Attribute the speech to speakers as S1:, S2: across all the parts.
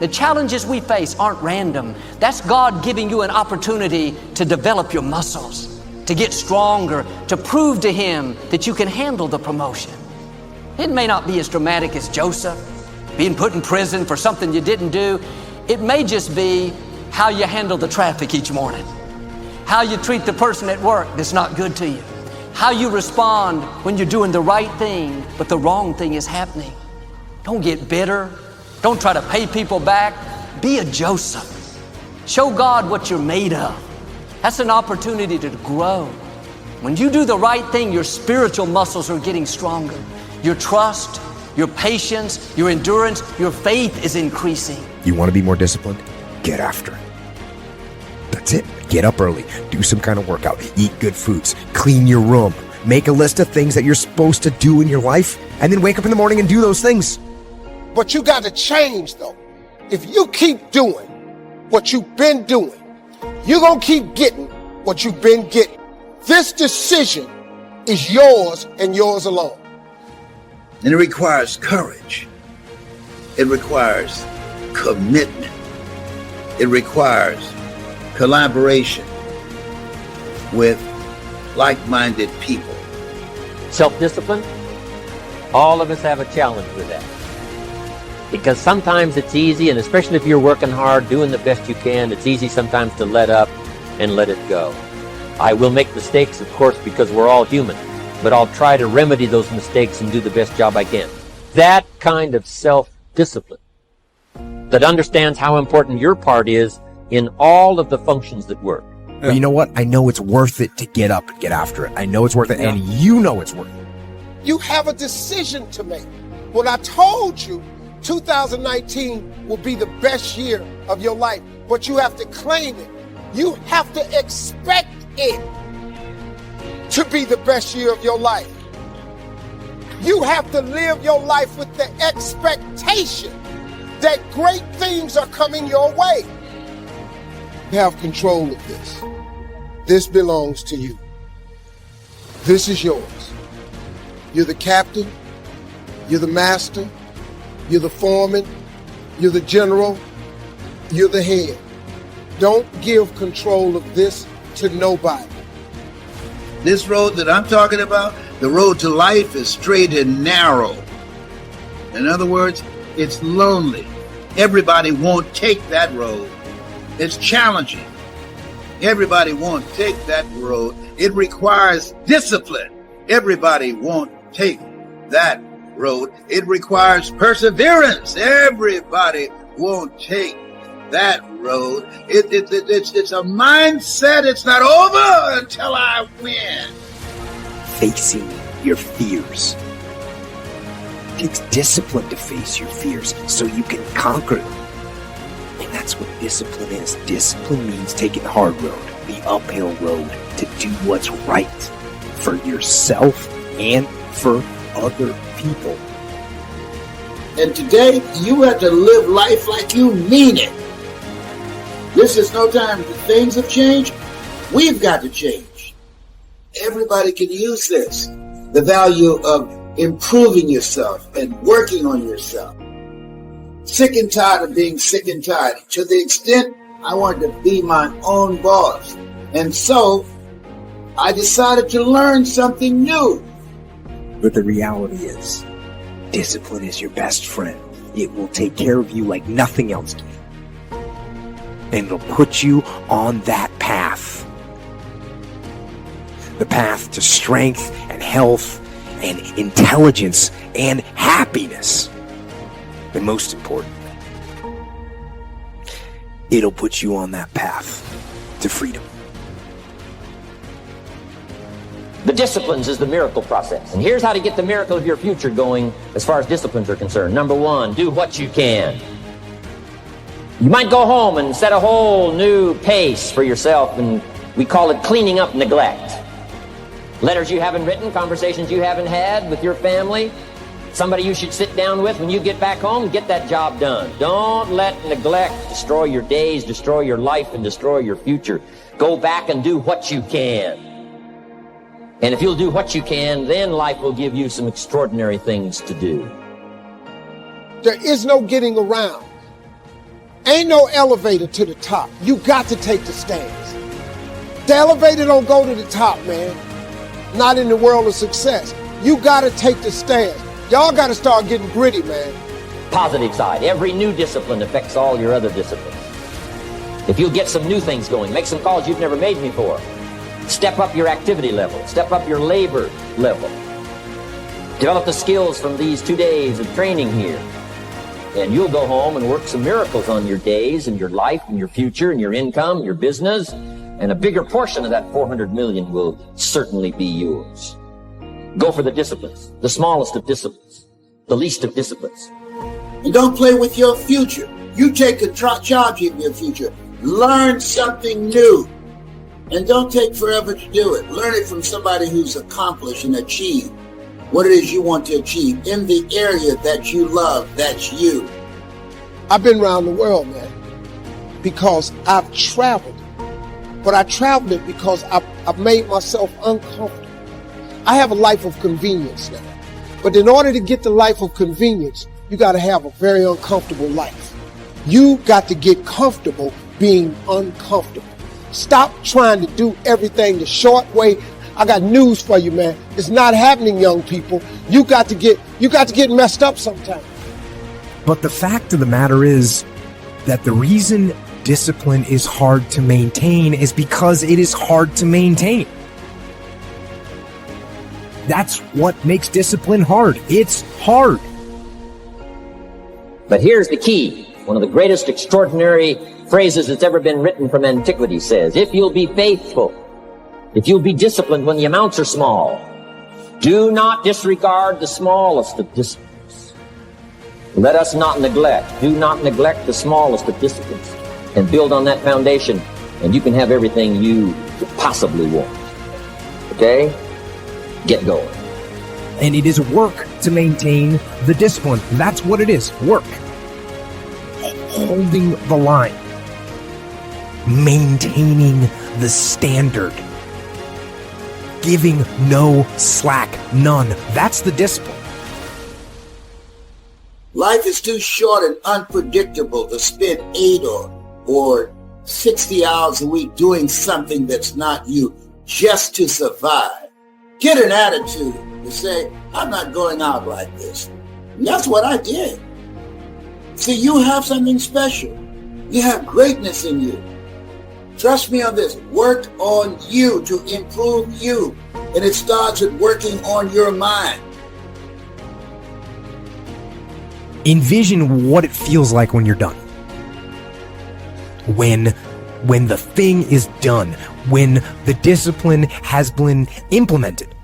S1: The challenges we face aren't random. That's God giving you an opportunity to develop your muscles, to get stronger, to prove to Him that you can handle the promotion. It may not be as dramatic as Joseph, being put in prison for something you didn't do. It may just be how you handle the traffic each morning, how you treat the person at work that's not good to you, how you respond when you're doing the right thing, but the wrong thing is happening. Don't get bitter. Don't try to pay people back. Be a Joseph. Show God what you're made of. That's an opportunity to grow. When you do the right thing, your spiritual muscles are getting stronger. Your trust, your patience, your endurance, your faith is increasing.
S2: You want to be more disciplined? Get after it. That's it. Get up early, do some kind of workout, eat good foods, clean your room, make a list of things that you're supposed to do in your life, and then wake up in the morning and do those things.
S3: But you got to change, though. If you keep doing what you've been doing, you're going to keep getting what you've been getting. This decision is yours and yours alone.
S4: And it requires courage. It requires commitment. It requires collaboration with like-minded people.
S5: Self-discipline, all of us have a challenge with that. Because sometimes it's easy, and especially if you're working hard, doing the best you can, it's easy sometimes to let up and let it go. I will make mistakes, of course, because we're all human, but I'll try to remedy those mistakes and do the best job I can. That kind of self-discipline that understands how important your part is in all of the functions that work.
S2: But you know what? I know it's worth it to get up and get after it. I know it's worth it, and you know it's worth it.
S3: You have a decision to make. When I told you 2019 will be the best year of your life, but you have to claim it. You have to expect it to be the best year of your life. You have to live your life with the expectation that great things are coming your way. You have control of this. This belongs to you. This is yours. You're the captain. You're the master. You're the foreman. You're the general. You're the head. Don't give control of this to nobody.
S4: This road that I'm talking about, the road to life, is straight and narrow. In other words, it's lonely. Everybody won't take that road. It's challenging. Everybody won't take that road. It requires discipline. Everybody won't take that road. It requires perseverance. Everybody won't take that road. It's a mindset. It's not over until I win.
S2: Facing your fears. It takes discipline to face your fears so you can conquer them. And that's what discipline is. Discipline means taking the hard road, the uphill road, to do what's right for yourself and for other people.
S4: And today, you have to live life like you mean it. This is no time. Things have changed. We've got to change. Everybody can use this. The value of improving yourself and working on yourself. Sick and tired of being sick and tired. To the extent I wanted to be my own boss. And so, I decided to learn something new.
S2: But the reality is, discipline is your best friend. It will take care of you like nothing else can. And it'll put you on that path. The path to strength and health and intelligence and happiness. And most importantly, it'll put you on that path to freedom.
S5: The disciplines is the miracle process. And here's how to get the miracle of your future going as far as disciplines are concerned. Number one, do what you can. You might go home and set a whole new pace for yourself, and we call it cleaning up neglect. Letters you haven't written, conversations you haven't had with your family, somebody you should sit down with when you get back home and get that job done. Don't let neglect destroy your days, destroy your life, and destroy your future. Go back and do what you can. And if you'll do what you can, then life will give you some extraordinary things to do.
S3: There is no getting around Ain't no elevator to the top. You got to take the stairs. The elevator don't go to the top, man. Not in the world of success. You got to take the stairs. Y'all got to start getting gritty, man.
S5: Positive side. Every new discipline affects all your other disciplines. If you'll get some new things going, make some calls you've never made before. Step up your activity level. Step up your labor level. Develop the skills from these 2 days of training here. And you'll go home and work some miracles on your days and your life and your future and your income, your business, and a bigger portion of that 400 million will certainly be yours. Go for the disciplines, the smallest of disciplines, the least of disciplines.
S4: And don't play with your future. You take charge of your future. Learn something new. And don't take forever to do it. Learn it from somebody who's accomplished and achieved what it is you want to achieve in the area that you love. That's you.
S3: I've been around the world, man, because I've traveled. But I traveled it because I've made myself uncomfortable. I have a life of convenience now. But in order to get the life of convenience, you got to have a very uncomfortable life. You got to get comfortable being uncomfortable. Stop trying to do everything the short way. I got news for you, man. It's not happening, young people. You got to get messed up sometime.
S2: But the fact of the matter is that the reason discipline is hard to maintain is because it is hard to maintain. That's what makes discipline hard. It's hard.
S5: But here's the key. One of the greatest extraordinary phrases that's ever been written from antiquity says, if you'll be faithful, if you'll be disciplined when the amounts are small, do not disregard the smallest of disciplines. Let us not neglect. Do not neglect the smallest of disciplines. And build on that foundation, and you can have everything you could possibly want. Okay? Get going.
S2: And it is work to maintain the discipline. That's what it is. Work. Holding the line. Maintaining the standard. Giving no slack. None. That's the discipline.
S4: Life is too short and unpredictable to spend 8 or 60 hours a week doing something that's not you just to survive. Get an attitude to say, I'm not going out like this. And that's what I did. See, you have something special. You have greatness in you. Trust me on this. Work on you to improve you. And it starts with working on your mind.
S2: Envision what it feels like when you're done. When the thing is done, when the discipline has been implemented.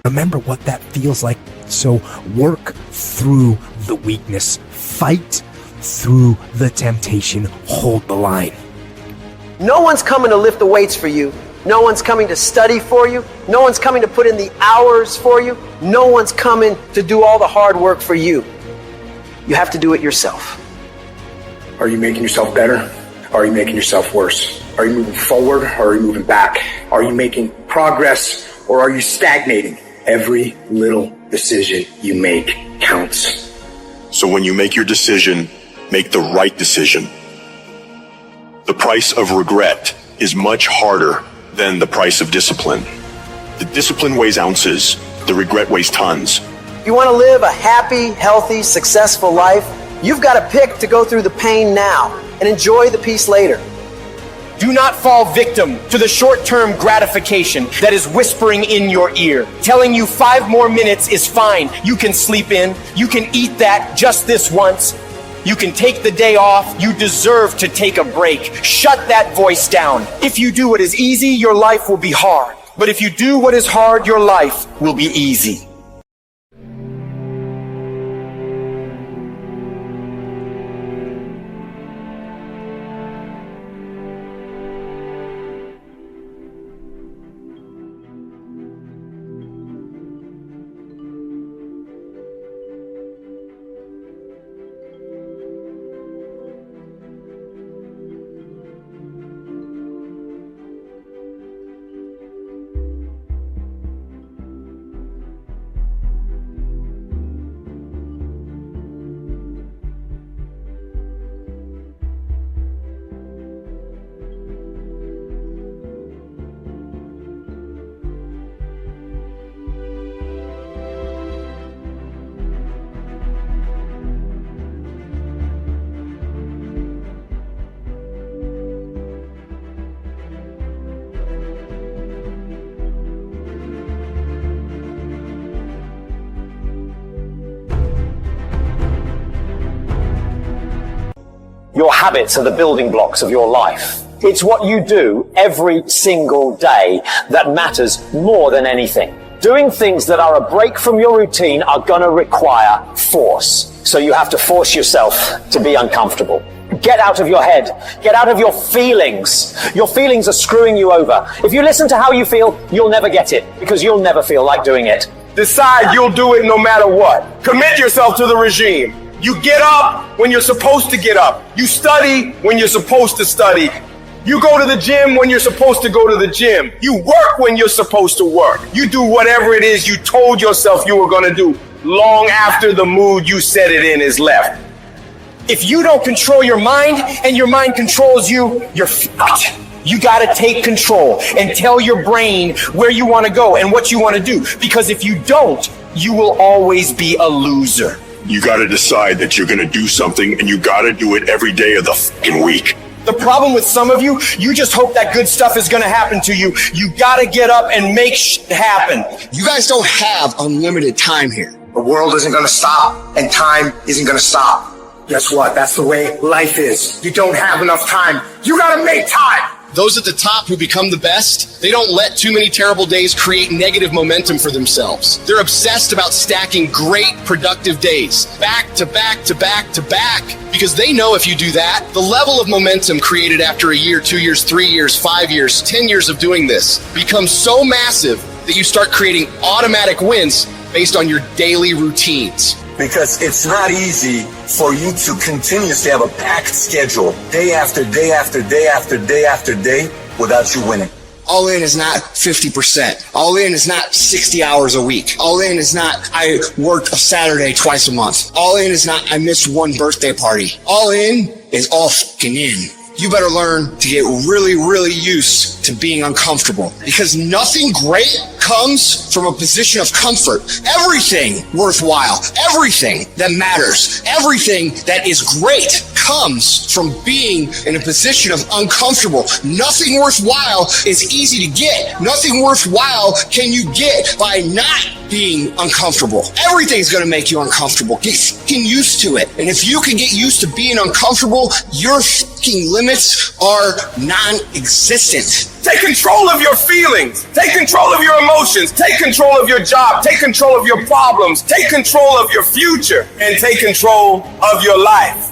S2: Remember what that feels like. So work through the weakness. Fight through the temptation. Hold the line.
S6: No one's coming to lift the weights for you. No one's coming to study for you. No one's coming to put in the hours for you. No one's coming to do all the hard work for you. You have to do it yourself.
S7: Are you making yourself better? Are you making yourself worse? Are you moving forward or are you moving back? Are you making progress or are you stagnating? Every little decision you make counts.
S8: So when you make your decision, make the right decision. The price of regret is much harder than the price of discipline. The discipline weighs ounces, the regret weighs tons.
S6: If you want to live a happy, healthy, successful life, you've got to pick to go through the pain now and enjoy the peace later.
S9: Do not fall victim to the short-term gratification that is whispering in your ear, telling you 5 more minutes is fine. You can sleep in. You can eat that just this once. You can take the day off. You deserve to take a break. Shut that voice down. If you do what is easy, your life will be hard. But if you do what is hard, your life will be easy.
S10: Your habits are the building blocks of your life. It's what you do every single day that matters more than anything. Doing things that are a break from your routine are going to require force. So you have to force yourself to be uncomfortable. Get out of your head. Get out of your feelings. Your feelings are screwing you over. If you listen to how you feel, you'll never get it because you'll never feel like doing it.
S9: Decide you'll do it no matter what. Commit yourself to the regime. You get up when you're supposed to get up. You study when you're supposed to study. You go to the gym when you're supposed to go to the gym. You work when you're supposed to work. You do whatever it is you told yourself you were going to do long after the mood you set it in is left. If you don't control your mind and your mind controls you, you're fucked. You got to take control and tell your brain where you want to go and what you want to do. Because if you don't, you will always be a loser.
S8: You got to decide that you're going to do something, and you got to do it every day of the fucking week.
S9: The problem with some of you, you just hope that good stuff is going to happen to you. You got to get up and make shit happen.
S11: You guys don't have unlimited time here.
S7: The world isn't going to stop, and time isn't going to stop. Guess what? That's the way life is. You don't have enough time. You got to make time.
S11: Those at the top who become the best, they don't let too many terrible days create negative momentum for themselves. They're obsessed about stacking great, productive days, back to back to back to back, because they know if you do that, the level of momentum created after a year, 2 years, 3 years, 5 years, 10 years of doing this becomes so massive that you start creating automatic wins based on your daily routines.
S12: Because it's not easy for you to continuously have a packed schedule day after day after day after day after day without you winning.
S11: All in is not 50%. All in is not 60 hours a week. All in is not I work a Saturday twice a month. All in is not I missed one birthday party. All in is all fucking in. You better learn to get really, really used to being uncomfortable, because nothing great comes from a position of comfort. Everything worthwhile, everything that matters, everything that is great comes from being in a position of uncomfortable. Nothing worthwhile is easy to get. Nothing worthwhile can you get by not being uncomfortable. Everything's going to make you uncomfortable. Get fucking used to it. And if you can get used to being uncomfortable, your fucking limits are non-existent.
S9: Take control of your feelings. Take control of your emotions. Take control of your job. Take control of your problems. Take control of your future. And take control of your life.